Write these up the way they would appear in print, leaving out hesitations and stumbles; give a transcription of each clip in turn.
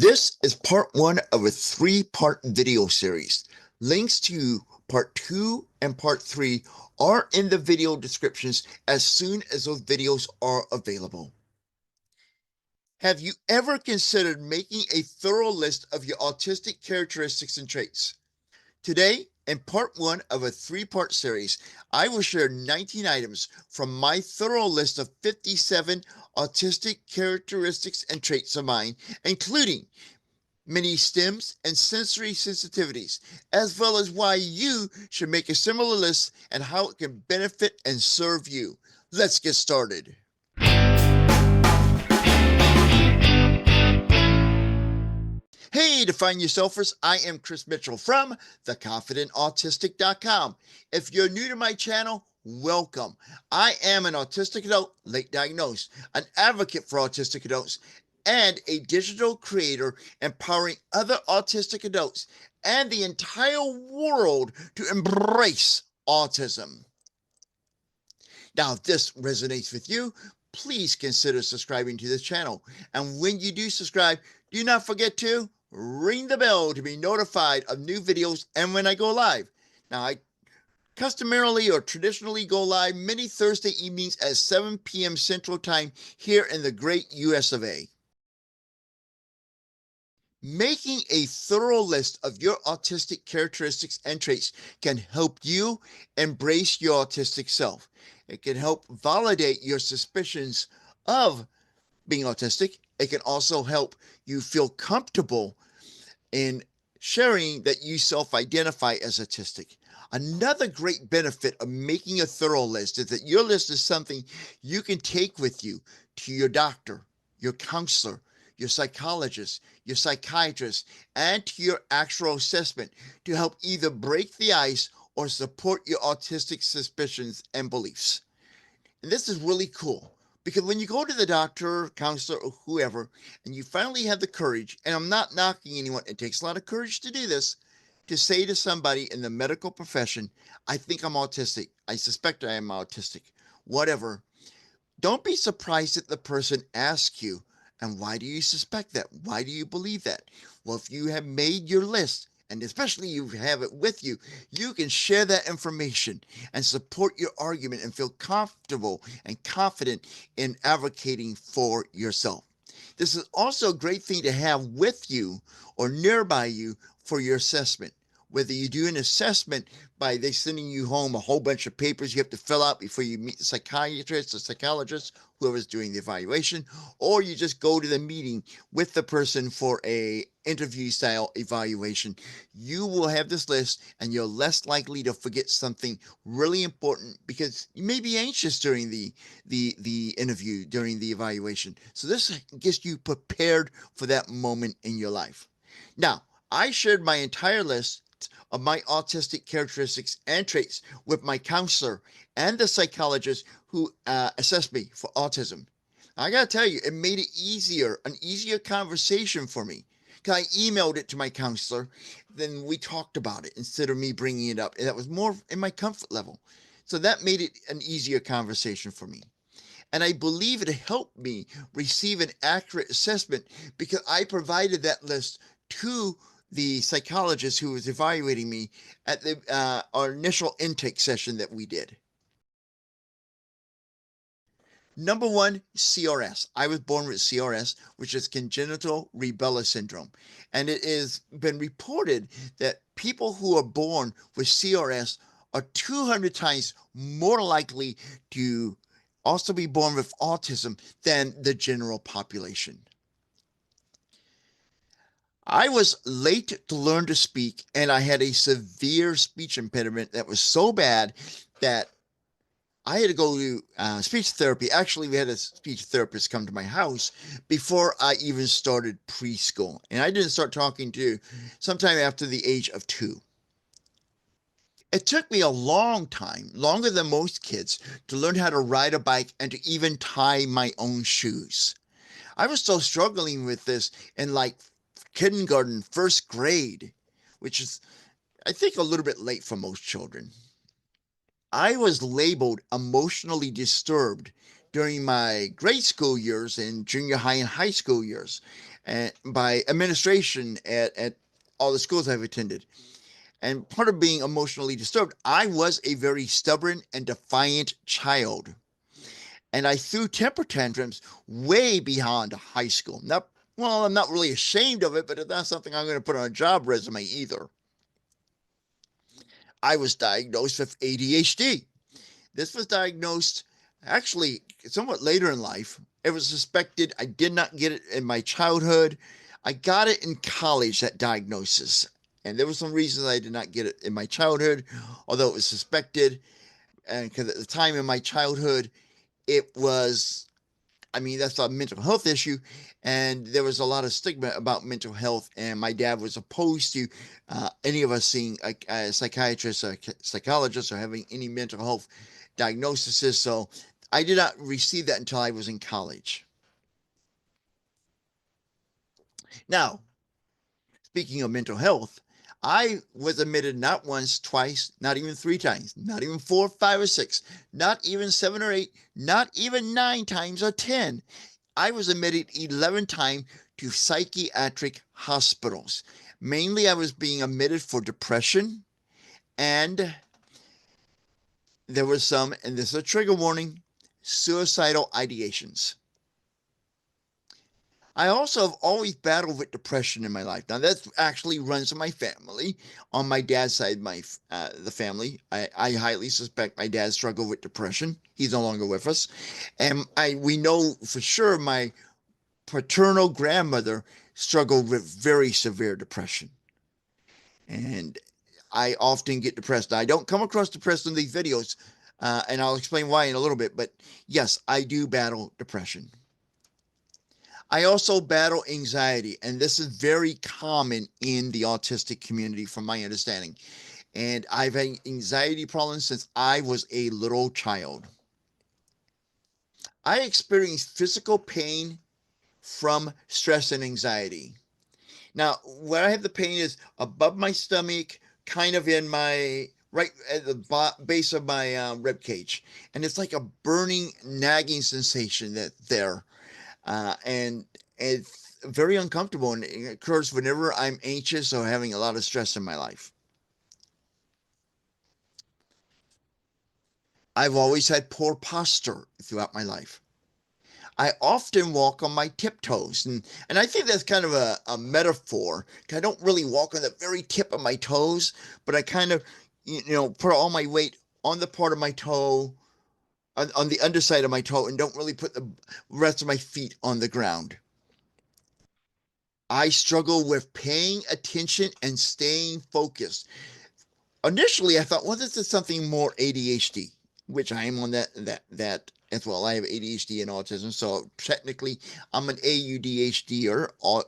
This is part one of a three-part video series. Links to part two and part three are in the video descriptions as soon as those videos are available. Have you ever considered making a thorough list of your autistic characteristics and traits? Today, in part one of a three-part series, I will share 19 items from my thorough list of 57 autistic characteristics and traits of mine, including many stems and sensory sensitivities, as well as why you should make a similar list and how it can benefit and serve you. Let's get started. Hey, Define Yourselfers, I am Chris Mitchell from theconfidentautistic.com. If you're new to my channel, welcome. I am an autistic adult, late diagnosed, an advocate for autistic adults, and a digital creator empowering other autistic adults and the entire world to embrace autism. Now, if this resonates with you, please consider subscribing to this channel. And when you do subscribe, do not forget to ring the bell to be notified of new videos and when I go live. Now, I customarily or traditionally go live many Thursday evenings at 7 p.m. Central Time here in the great US of A. Making a thorough list of your autistic characteristics and traits can help you embrace your autistic self. It can help validate your suspicions of being autistic. It can also help you feel comfortable in sharing that you self-identify as autistic. Another great benefit of making a thorough list is that your list is something you can take with you to your doctor, your counselor, your psychologist, your psychiatrist, and to your actual assessment to help either break the ice or support your autistic suspicions and beliefs. And this is really cool because when you go to the doctor, counselor, or whoever, and you finally have the courage, and I'm not knocking anyone, it takes a lot of courage to do this, to say to somebody in the medical profession, I think I'm autistic. I suspect I am autistic. Whatever. Don't be surprised that the person asks you, and why do you suspect that? Why do you believe that? Well, if you have made your list, and especially you have it with you, you can share that information and support your argument and feel comfortable and confident in advocating for yourself. This is also a great thing to have with you or nearby you for your assessment. Whether you do an assessment by they sending you home a whole bunch of papers you have to fill out before you meet the psychiatrist or psychologist, whoever's doing the evaluation, or you just go to the meeting with the person for a interview style evaluation, you will have this list and you're less likely to forget something really important because you may be anxious during the interview, during the evaluation. So this gets you prepared for that moment in your life. Now, I shared my entire list of my autistic characteristics and traits with my counselor and the psychologist who assessed me for autism. I gotta tell you, it made it an easier conversation for me. Because I emailed it to my counselor, then we talked about it instead of me bringing it up. And that was more in my comfort level. So that made it an easier conversation for me. And I believe it helped me receive an accurate assessment because I provided that list to the psychologist who was evaluating me at our initial intake session that we did. Number one, CRS. I was born with CRS, which is congenital rubella syndrome. And it has been reported that people who are born with CRS are 200 times more likely to also be born with autism than the general population. I was late to learn to speak, and I had a severe speech impediment that was so bad that I had to go to speech therapy. Actually, we had a speech therapist come to my house before I even started preschool. And I didn't start talking to sometime after the age of 2. It took me a long time, longer than most kids, to learn how to ride a bike and to even tie my own shoes. I was still struggling with this in like kindergarten, first grade, which is, I think, a little bit late for most children. I was labeled emotionally disturbed during my grade school years and junior high and high school years, and by administration at all the schools I've attended. And part of being emotionally disturbed, I was a very stubborn and defiant child. And I threw temper tantrums way beyond high school. Not, well, I'm not really ashamed of it, but it's not something I'm going to put on a job resume either. I was diagnosed with ADHD. This was diagnosed actually somewhat later in life. It was suspected. I did not get it in my childhood. I got it in college, that diagnosis. And there were some reasons I did not get it in my childhood, although it was suspected. And because at the time in my childhood, it was, I mean, that's a mental health issue. And there was a lot of stigma about mental health. And my dad was opposed to any of us seeing a psychiatrist or psychologist or having any mental health diagnoses. So I did not receive that until I was in college. Now, speaking of mental health, I was admitted not once, twice, not even three times, not even four, five, or six, not even seven or eight, not even nine times or 10. I was admitted 11 times to psychiatric hospitals. Mainly, I was being admitted for depression, and there was some, and this is a trigger warning, suicidal ideations. I also have always battled with depression in my life. Now that actually runs in my family. On my dad's side, the family, I highly suspect my dad struggled with depression. He's no longer with us, and we know for sure my paternal grandmother struggled with very severe depression, and I often get depressed. Now, I don't come across depressed in these videos, and I'll explain why in a little bit. But yes, I do battle depression. I also battle anxiety, and this is very common in the autistic community, from my understanding. And I've had anxiety problems since I was a little child. I experience physical pain from stress and anxiety. Now, where I have the pain is above my stomach, kind of in my right at the base of my rib cage, and it's like a burning, nagging sensation that there. And it's very uncomfortable, and it occurs whenever I'm anxious or having a lot of stress in my life. I've always had poor posture throughout my life. I often walk on my tiptoes, and I think that's kind of a metaphor. I don't really walk on the very tip of my toes, but I kind of, put all my weight on the part of my toe, on the underside of my toe, and don't really put the rest of my feet on the ground. I struggle with paying attention and staying focused. Initially, I thought, well, this is something more ADHD, which I am on that as well. I have ADHD and autism, so technically, I'm an AUDHDer, or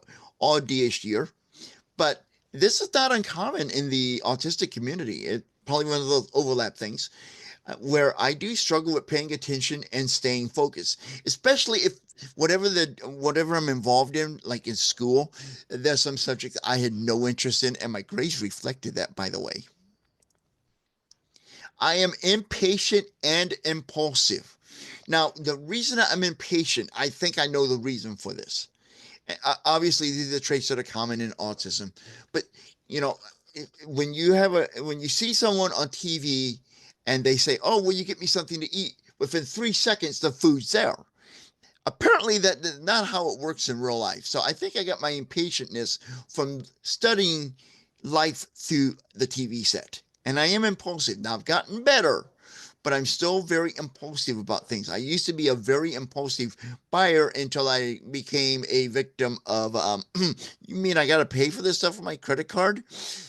DHDer. But this is not uncommon in the autistic community. It's probably one of those overlap things where I do struggle with paying attention and staying focused, especially if whatever I'm involved in, like in school, there's some subjects I had no interest in, and my grades reflected that, by the way. I am impatient and impulsive. Now, the reason I'm impatient, I think I know the reason for this. Obviously, these are traits that are common in autism, but you know, when you see someone on TV and they say, "Oh, will you get me something to eat?" Within 3 seconds, the food's there. Apparently, that's not how it works in real life. So I think I got my impatientness from studying life through the TV set. And I am impulsive. Now I've gotten better, but I'm still very impulsive about things. I used to be a very impulsive buyer until I became a victim of, you mean I got to pay for this stuff with my credit card?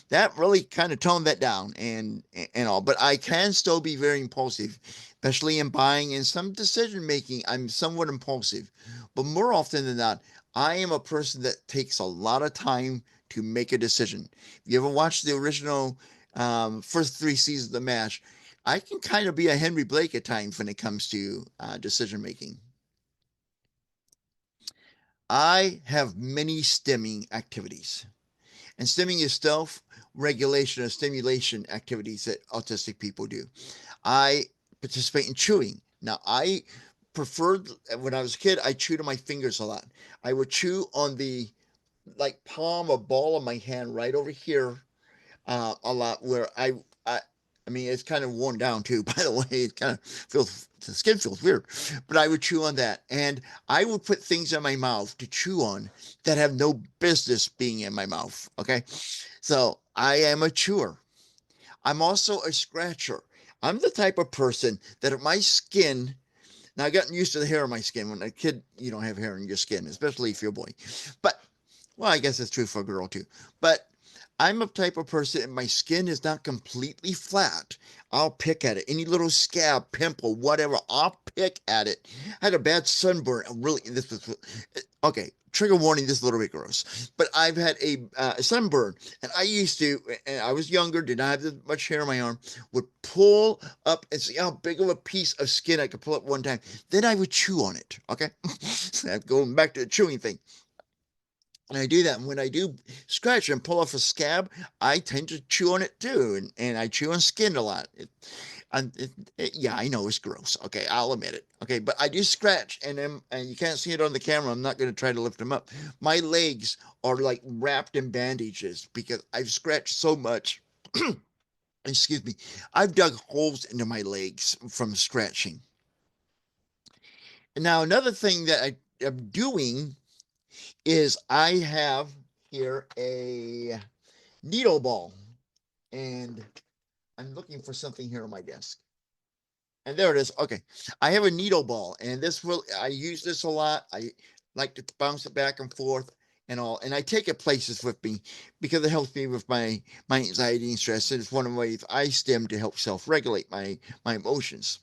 That really kind of toned that down and all. But I can still be very impulsive, especially in buying and some decision making. I'm somewhat impulsive, but more often than not, I am a person that takes a lot of time to make a decision. If you ever watched the original first three seasons of The MASH, I can kind of be a Henry Blake at times when it comes to decision making. I have many stimming activities, and stimming is self regulation or stimulation activities that autistic people do. I participate in chewing. Now, I preferred when I was a kid, I chewed on my fingers a lot. I would chew on the like palm or ball of my hand right over here a lot where I I mean it's kind of worn down too, by the way. It kind of feels the skin feels weird. But I would chew on that. And I would put things in my mouth to chew on that have no business being in my mouth. Okay. So I am a chewer. I'm also a scratcher. I'm the type of person that if my skin now I gotten used to the hair on my skin. When a kid, you don't have hair on your skin, especially if you're a boy. But well, I guess it's true for a girl too. But I'm a type of person, if my skin is not completely flat, I'll pick at it. Any little scab, pimple, whatever, I'll pick at it. I had a bad sunburn. Really, this was okay. Trigger warning: this is a little bit gross, but I've had a sunburn, and I used to, and I was younger, did not have this much hair on my arm, would pull up and see how big of a piece of skin I could pull up one time. Then I would chew on it. Okay, going back to the chewing thing. And I do that. And when I do scratch and pull off a scab, I tend to chew on it too. And I chew on skin a lot. Yeah, I know it's gross. Okay, I'll admit it. Okay, but I do scratch, and you can't see it on the camera. I'm not going to try to lift them up. My legs are like wrapped in bandages because I've scratched so much. Excuse me. I've dug holes into my legs from scratching. And now, another thing that I am doing is I have here a needle ball, and I'm looking for something here on my desk. And there it is. Okay. I have a needle ball, and I use this a lot. I like to bounce it back and forth and all. And I take it places with me because it helps me with my anxiety and stress. And it's one of the ways I stim to help self-regulate my emotions.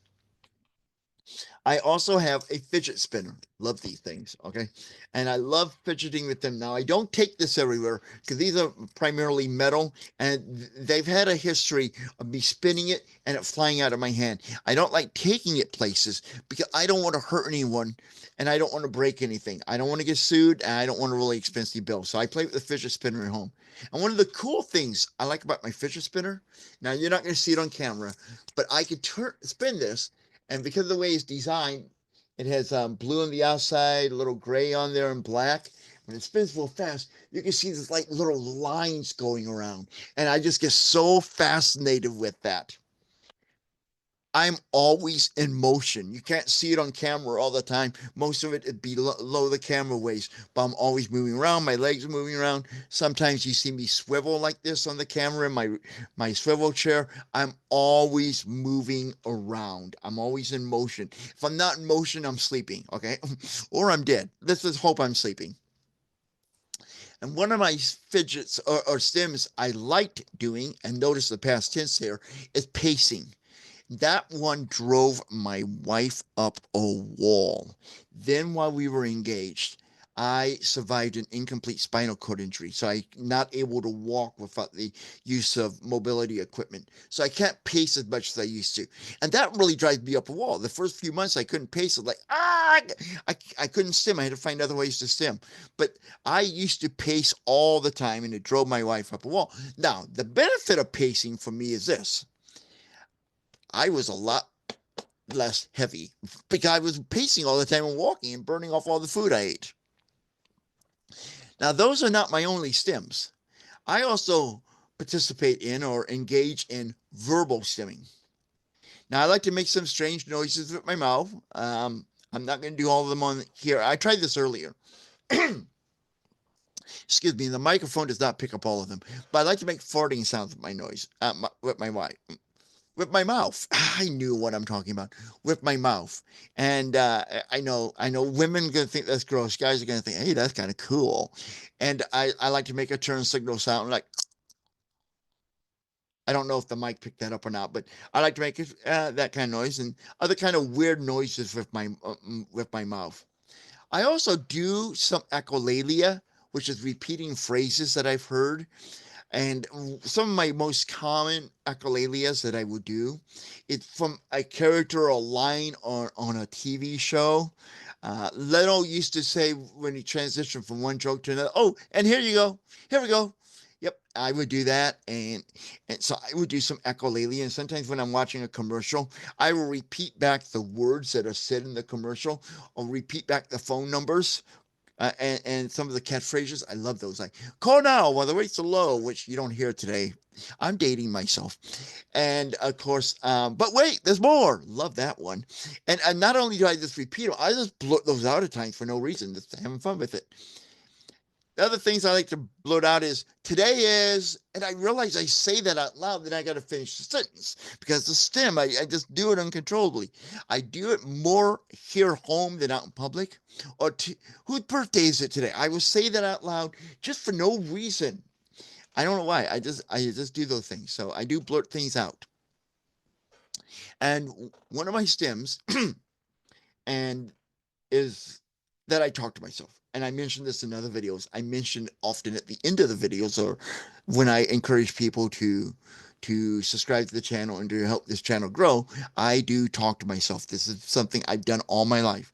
I also have a fidget spinner. Love these things, okay? And I love fidgeting with them. Now, I don't take this everywhere because these are primarily metal and they've had a history of me spinning it and it flying out of my hand. I don't like taking it places because I don't want to hurt anyone and I don't want to break anything. I don't want to get sued and I don't want a really expensive bill. So I play with the fidget spinner at home. And one of the cool things I like about my fidget spinner, now you're not going to see it on camera, but I could spin this, and because of the way it's designed, it has blue on the outside, a little gray on there, and black. When it spins real fast, you can see these like little lines going around. And I just get so fascinated with that. I'm always in motion. You can't see it on camera all the time. Most of it below the camera waist, but I'm always moving around. My legs are moving around. Sometimes you see me swivel like this on the camera in my swivel chair. I'm always moving around. I'm always in motion. If I'm not in motion, I'm sleeping, okay? Or I'm dead. Let's just hope I'm sleeping. And one of my fidgets or stims I liked doing, and notice the past tense here, is pacing. That one drove my wife up a wall. Then, while we were engaged, I survived an incomplete spinal cord injury, so I'm not able to walk without the use of mobility equipment. So I can't pace as much as I used to, and that really drives me up a wall. The first few months I couldn't pace it, like I couldn't stim. I had to find other ways to stim. But I used to pace all the time, and it drove my wife up a wall. Now, the benefit of pacing for me is this: I was a lot less heavy because I was pacing all the time and walking and burning off all the food I ate. Now, those are not my only stims. I also participate in or engage in verbal stimming. Now, I like to make some strange noises with my mouth. I'm not going to do all of them on here. I tried this earlier. Excuse me, the microphone does not pick up all of them, but I like to make farting sounds with my noise, with my wife, with my mouth. I knew what I'm talking about with my mouth. And I know women are gonna think that's gross. Guys are gonna think, hey, that's kind of cool. And I like to make a turn signal sound like I don't know if the mic picked that up or not, but I like to make it, that kind of noise and other kind of weird noises with my mouth. I also do some echolalia, which is repeating phrases that I've heard. And some of my most common echolalalias that I would do, it's from a character or a line on a TV show. Leno used to say when he transitioned from one joke to another, oh, and here you go. Here we go. Yep, I would do that, and so I would do some echolalia. And sometimes when I'm watching a commercial, I will repeat back the words that are said in the commercial, or repeat back the phone numbers, and some of the catchphrases. I love those, like "call now while the rates are low," which you don't hear today. I'm dating myself, and of course, but wait, there's more. Love that one, and not only do I just repeat them, I just blurt those out at times for no reason, just having fun with it. The other things I like to blurt out is today is, and I realize I say that out loud, then I got to finish the sentence because the stem, I just do it uncontrollably. I do it more here home than out in public. Or whose birthday is it today? I will say that out loud just for no reason. I don't know why. I just do those things. So I do blurt things out. And one of my stems and is that I talk to myself. And I mentioned this in other videos. I mention often at the end of the videos or when I encourage people to subscribe to the channel and to help this channel grow, I do talk to myself. This is something I've done all my life.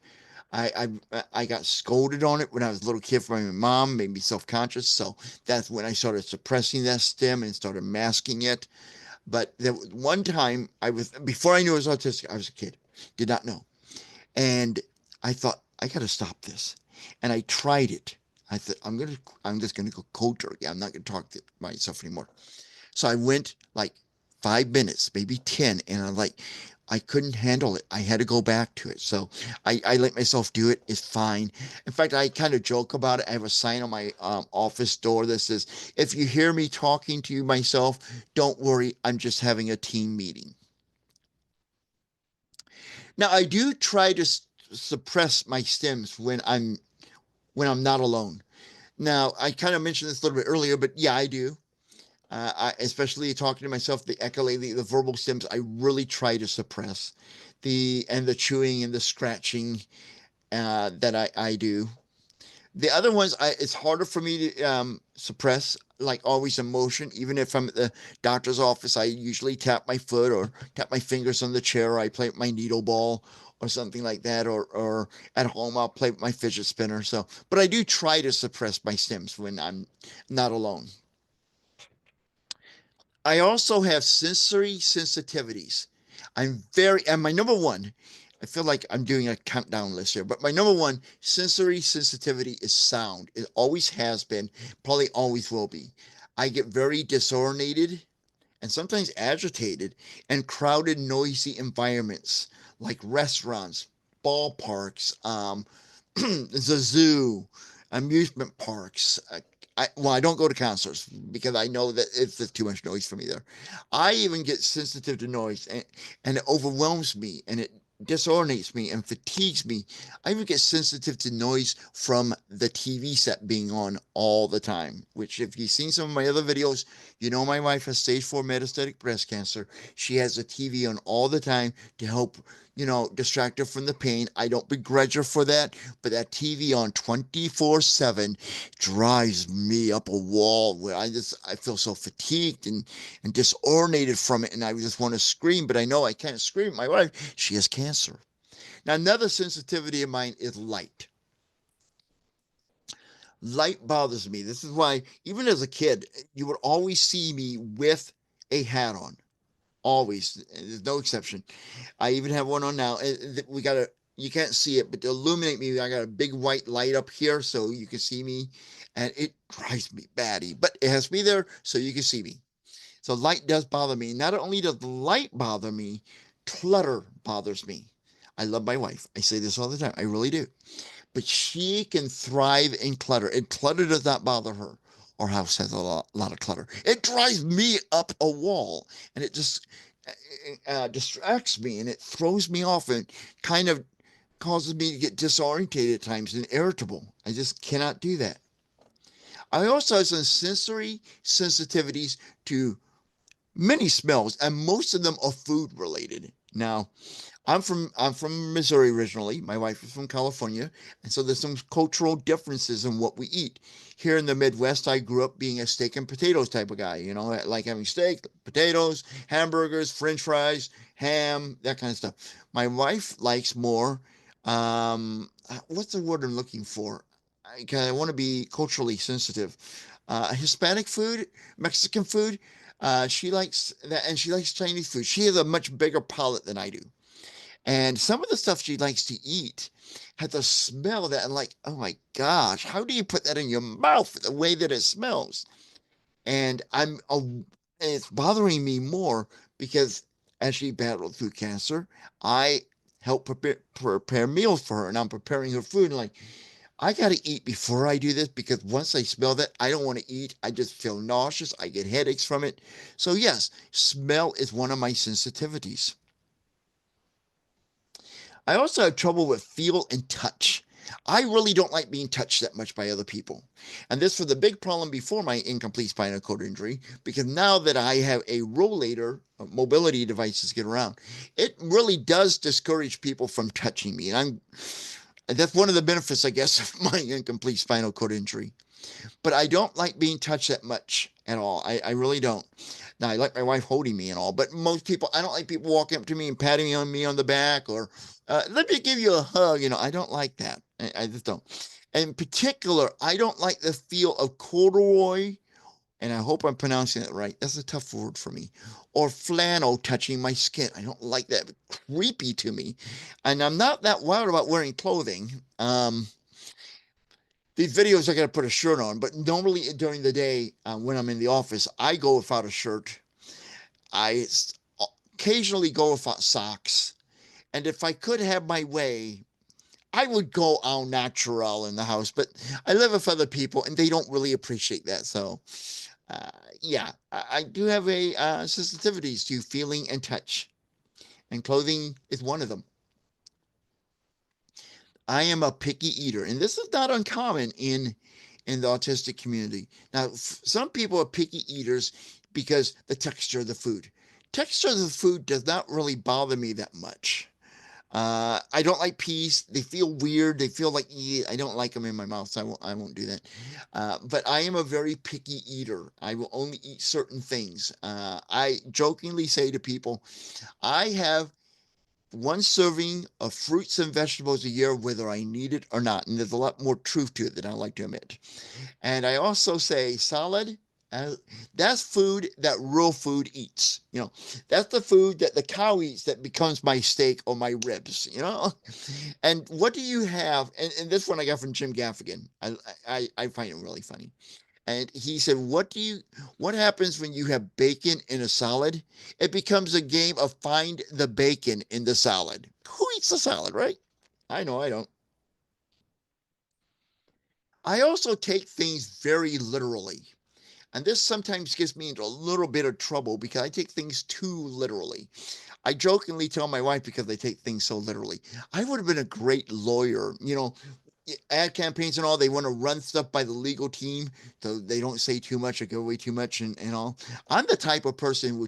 I got scolded on it when I was a little kid from my mom, made me self-conscious. So that's when I started suppressing that stem and started masking it. But there was one time I was before I knew I was autistic, I was a kid, did not know. And I thought, I got to stop this. And I tried it. I thought, I'm just going to go cold turkey. I'm not going to talk to myself anymore. So I went like 5 minutes, maybe 10. And I couldn't handle it. I had to go back to it. So I let myself do it. It's fine. In fact, I kind of joke about it. I have a sign on my office door that says, if you hear me talking to myself, don't worry. I'm just having a team meeting. Now, I do try to suppress my stems when I'm not alone. Now, I kind of mentioned this a little bit earlier, but yeah, I do. Especially talking to myself, the echolalia, the verbal stems, I really try to suppress the chewing and the scratching that I do. The other ones, it's harder for me to suppress, like always emotion. Even if I'm at the doctor's office, I usually tap my foot or tap my fingers on the chair, or I play with my needle ball or something like that. Or at home, I'll play with my fidget spinner. So, but I do try to suppress my stems when I'm not alone. I also have sensory sensitivities. And my number one, I feel like I'm doing a countdown list here, but my number one sensory sensitivity is sound. It always has been, probably always will be. I get very disoriented and sometimes agitated in crowded, noisy environments like restaurants, ballparks, the zoo, amusement parks. I don't go to concerts because I know that it's just too much noise for me there. I even get sensitive to noise, and it overwhelms me and it disorientates me and fatigues me. I even get sensitive to noise from the TV set being on all the time, which, if you've seen some of my other videos, you know my wife has stage 4 metastatic breast cancer. She has a TV on all the time to help, distract her from the pain. I don't begrudge her for that, but that TV on 24/7 drives me up a wall where I feel so fatigued and disoriented from it, and I just want to scream, but I know I can't scream. My wife, she has cancer. Now, another sensitivity of mine is light. Light bothers me. This is why, even as a kid, you would always see me with a hat on. Always. There's no exception. I even have one on now. We got a, you can't see it, but to illuminate me, I got a big white light up here so you can see me. And it drives me batty, but it has to be there so you can see me. So light does bother me. Not only does light bother me, clutter bothers me. I love my wife. I say this all the time. I really do. But she can thrive in clutter, and clutter does not bother her. Our house has a lot of clutter. It drives me up a wall, and it just distracts me, and it throws me off, and kind of causes me to get disorientated at times and irritable. I just cannot do that. I also have some sensory sensitivities to many smells, and most of them are food related. Now, I'm from Missouri originally. My wife is from California, and so there's some cultural differences in what we eat. Here in the Midwest, I grew up being a steak and potatoes type of guy. I like having steak, potatoes, hamburgers, French fries, ham, that kind of stuff. My wife likes more. What's the word I'm looking for? I want to be culturally sensitive. Hispanic food, Mexican food, she likes that, and she likes Chinese food. She has a much bigger palate than I do. And some of the stuff she likes to eat has a smell that I'm like, oh my gosh, how do you put that in your mouth the way that it smells? And it's bothering me more because as she battled through cancer, I help prepare meals for her, and I'm preparing her food. And like, I got to eat before I do this because once I smell that, I don't want to eat. I just feel nauseous. I get headaches from it. So, yes, smell is one of my sensitivities. I also have trouble with feel and touch. I really don't like being touched that much by other people. And this was a big problem before my incomplete spinal cord injury, because now that I have a rollator, mobility devices to get around, it really does discourage people from touching me. And that's one of the benefits, I guess, of my incomplete spinal cord injury. But I don't like being touched that much at all. I really don't. Now, I like my wife holding me and all, but most people, I don't like people walking up to me and patting me on the back or let me give you a hug. I don't like that. I just don't. In particular, I don't like the feel of corduroy, and I hope I'm pronouncing it right. That's a tough word for me. Or flannel touching my skin. I don't like that. Creepy to me. And I'm not that wild about wearing clothing. These videos I got to put a shirt on, but normally during the day when I'm in the office, I go without a shirt. I occasionally go without socks. And if I could have my way, I would go au natural in the house, but I live with other people and they don't really appreciate that. So, uh, yeah, I do have a sensitivities to feeling and touch, and clothing is one of them. I am a picky eater, and this is not uncommon in the autistic community. Now, some people are picky eaters because the texture of the food. Texture of the food does not really bother me that much. I don't like peas. They feel weird. They feel like I don't like them in my mouth, so I won't do that. But I am a very picky eater. I will only eat certain things. I jokingly say to people, I have one serving of fruits and vegetables a year, whether I need it or not. And there's a lot more truth to it than I like to admit. And I also say salad. Uh, that's food that real food eats. That's the food that the cow eats that becomes my steak or my ribs. And what do you have? And this one I got from Jim Gaffigan. I find it really funny. And he said, what happens when you have bacon in a salad? It becomes a game of find the bacon in the salad. Who eats the salad, right? I know I don't. I also take things very literally. And this sometimes gets me into a little bit of trouble because I take things too literally. I jokingly tell my wife because I take things so literally. I would have been a great lawyer. Ad campaigns and all, they want to run stuff by the legal team so they don't say too much or give away too much and all. I'm the type of person who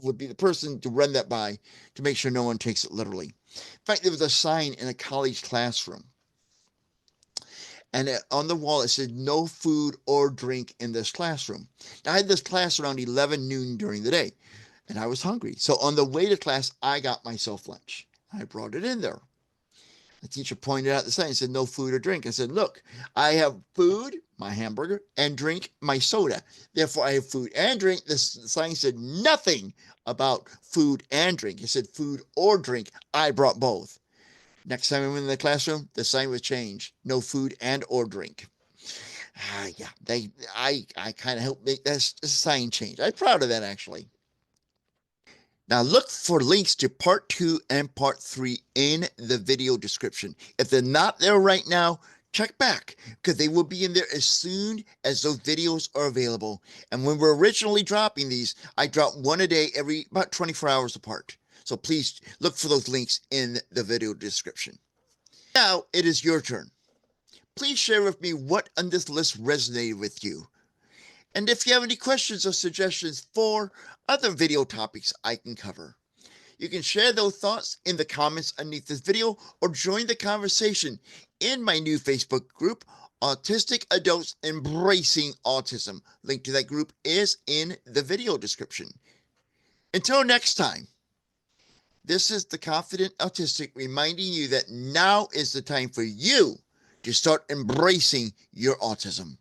would be the person to run that by to make sure no one takes it literally. In fact, there was a sign in a college classroom, and on the wall it said no food or drink in this classroom. Now, I had this class around 11 noon during the day, and I was hungry. So on the way to class, I got myself lunch. I brought it in there. The teacher pointed out the sign and said, no food or drink. I said, look, I have food, my hamburger, and drink, my soda. Therefore, I have food and drink. This sign said nothing about food and drink. It said food or drink. I brought both. Next time I went in the classroom, the sign was changed. No food and or drink. Yeah, I kind of helped make that sign change. I'm proud of that, actually. Now look for links to part 2 and part 3 in the video description. If they're not there right now, check back because they will be in there as soon as those videos are available. And when we're originally dropping these, I drop one a day every about 24 hours apart. So please look for those links in the video description. Now it is your turn. Please share with me what on this list resonated with you. And if you have any questions or suggestions for other video topics I can cover. You can share those thoughts in the comments underneath this video or join the conversation in my new Facebook group, Autistic Adults Embracing Autism. Link to that group is in the video description. Until next time, this is the Confident Autistic reminding you that now is the time for you to start embracing your autism.